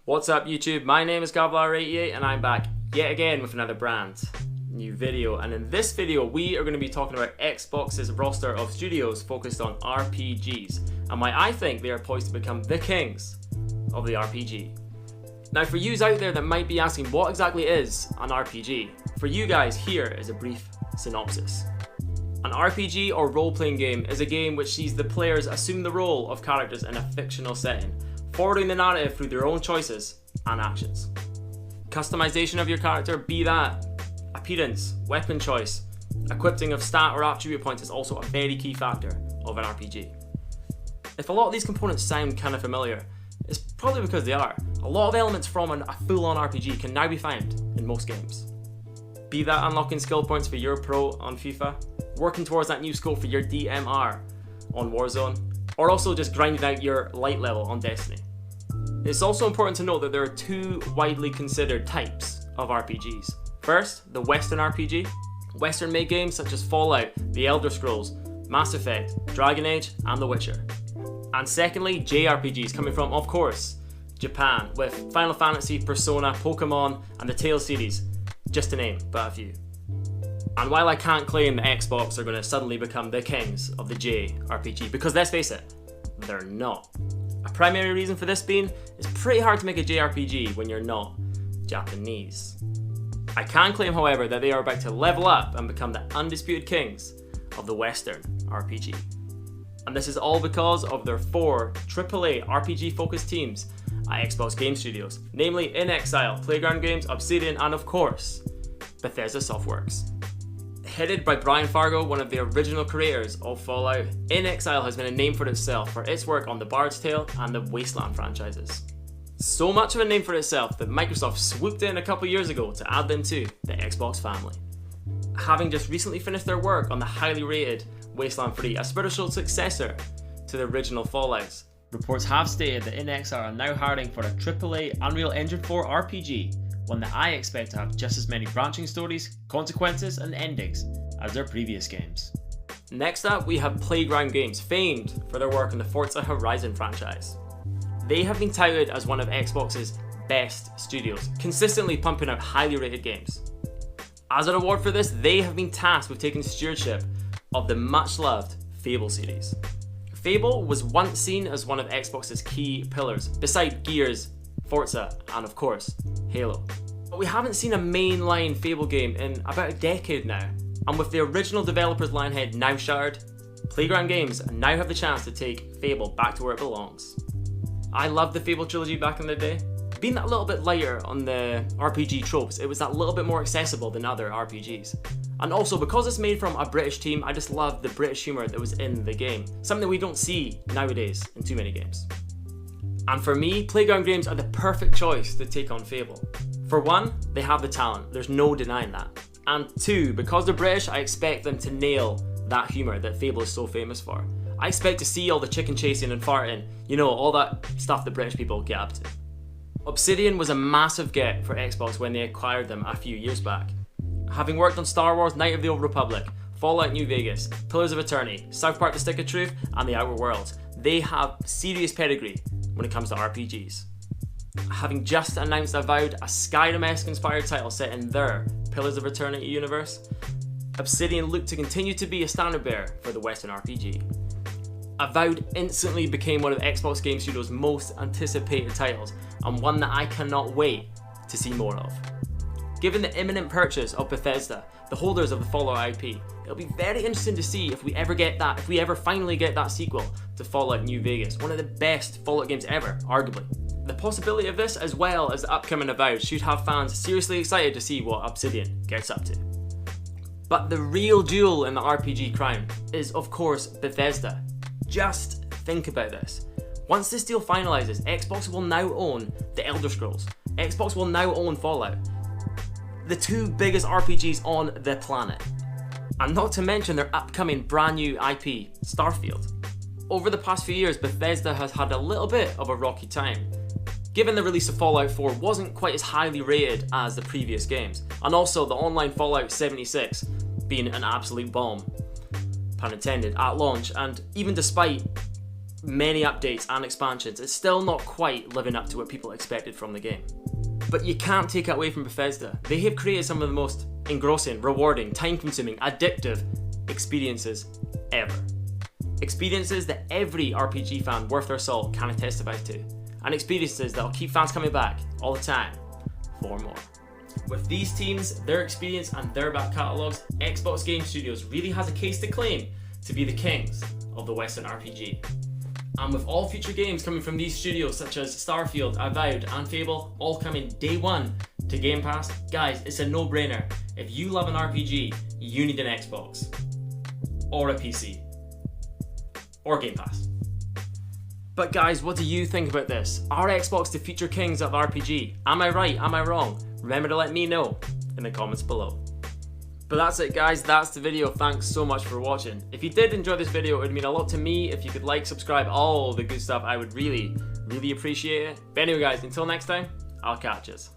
What's up YouTube, my name is FABLE and I'm back yet again with another brand new video, and in this video we are going to be talking about Xbox's roster of studios focused on RPGs and why I think they are poised to become the kings of the RPG. Now for yous out there that might be asking what exactly is an RPG, for you guys here is a brief synopsis. An RPG or role-playing game is a game which sees the players assume the role of characters in a fictional setting, forwarding the narrative through their own choices and actions. Customization of your character, be that appearance, weapon choice, equipping of stat or attribute points, is also a very key factor of an RPG. If a lot of these components sound kind of familiar, it's probably because they are. A lot of elements from a full-on RPG can now be found in most games. Be that unlocking skill points for your pro on FIFA, working towards that new scope for your DMR on Warzone, or also just grinding out your light level on Destiny. It's also important to note that there are two widely considered types of RPGs. First, the Western RPG. Western-made games such as Fallout, The Elder Scrolls, Mass Effect, Dragon Age, and The Witcher. And secondly, JRPGs, coming from, of course, Japan, with Final Fantasy, Persona, Pokemon, and the Tales series, just to name but a few. And while I can't claim that Xbox are going to suddenly become the kings of the JRPG, because let's face it, they're not. A primary reason for this being, it's pretty hard to make a JRPG when you're not Japanese. I can claim, however, that they are about to level up and become the undisputed kings of the Western RPG. And this is all because of their 4 AAA RPG focused teams at Xbox Game Studios, namely inXile, Playground Games, Obsidian, and of course, Bethesda Softworks. Headed by Brian Fargo, one of the original creators of Fallout, inXile has been a name for itself for its work on the Bard's Tale and the Wasteland franchises. So much of a name for itself that Microsoft swooped in a couple years ago to add them to the Xbox family. Having just recently finished their work on the highly rated Wasteland 3, a spiritual successor to the original Fallouts, reports have stated that inXile are now hiring for a AAA Unreal Engine 4 RPG, one that I expect to have just as many branching stories, consequences, and endings as their previous games. Next up, we have Playground Games, famed for their work on the Forza Horizon franchise. They have been touted as one of Xbox's best studios, consistently pumping out highly rated games. As a reward for this, they have been tasked with taking stewardship of the much-loved FABLE series. FABLE was once seen as one of Xbox's key pillars, beside Gears, Forza, and of course, Halo. But we haven't seen a mainline FABLE game in about a decade now, and with the original developers Lionhead now shuttered, Playground Games now have the chance to take FABLE back to where it belongs. I loved the FABLE trilogy back in the day. Being that little bit lighter on the RPG tropes, it was that little bit more accessible than other RPGs. And also, because it's made from a British team, I just love the British humour that was in the game, something we don't see nowadays in too many games. And for me, Playground Games are the perfect choice to take on FABLE. For one, they have the talent, there's no denying that. And two, because they're British, I expect them to nail that humour that FABLE is so famous for. I expect to see all the chicken chasing and farting, you know, all that stuff that British people get up to. Obsidian was a massive get for Xbox when they acquired them a few years back. Having worked on Star Wars Knight of the Old Republic, Fallout New Vegas, Pillars of Eternity, South Park The Stick of Truth, and The Outer Worlds, they have serious pedigree when it comes to RPGs. Having just announced Avowed, a Skyrim-esque inspired title set in their Pillars of Eternity universe, Obsidian looked to continue to be a standard bearer for the Western RPG. Avowed instantly became one of Xbox Game Studios' most anticipated titles, and one that I cannot wait to see more of. Given the imminent purchase of Bethesda, the holders of the Fallout IP, it'll be very interesting to see if we ever finally get that sequel to Fallout New Vegas, one of the best Fallout games ever, arguably. The possibility of this, as well as the upcoming Avowed, should have fans seriously excited to see what Obsidian gets up to. But the real jewel in the RPG crown is, of course, Bethesda. Just think about this. Once this deal finalizes, Xbox will now own The Elder Scrolls. Xbox will now own Fallout. The 2 biggest RPGs on the planet. And not to mention their upcoming brand new IP, STARFIELD. Over the past few years, Bethesda has had a little bit of a rocky time, given the release of Fallout 4 wasn't quite as highly rated as the previous games, and also the online Fallout 76 being an absolute bomb, pun intended, at launch, and even despite many updates and expansions, it's still not quite living up to what people expected from the game. But you can't take it away from Bethesda. They have created some of the most engrossing, rewarding, time-consuming, addictive experiences ever. Experiences that every RPG fan worth their salt can testify to. And experiences that will keep fans coming back all the time for more. With these teams, their experience and their back catalogues, Xbox Game Studios really has a case to claim to be the kings of the Western RPG. And with all future games coming from these studios such as STARFIELD, Avowed and FABLE all coming day one to Game Pass, guys, it's a no-brainer. If you love an RPG, you need an Xbox. Or a PC. Or Game Pass. But guys, what do you think about this? Are Xbox the future kings of RPG? Am I right? Am I wrong? Remember to let me know in the comments below. But that's it guys, that's the video. Thanks so much for watching. If you did enjoy this video, it would mean a lot to me if you could like, subscribe, all the good stuff. I would really appreciate it. But anyway guys, until next time, I'll catch yous.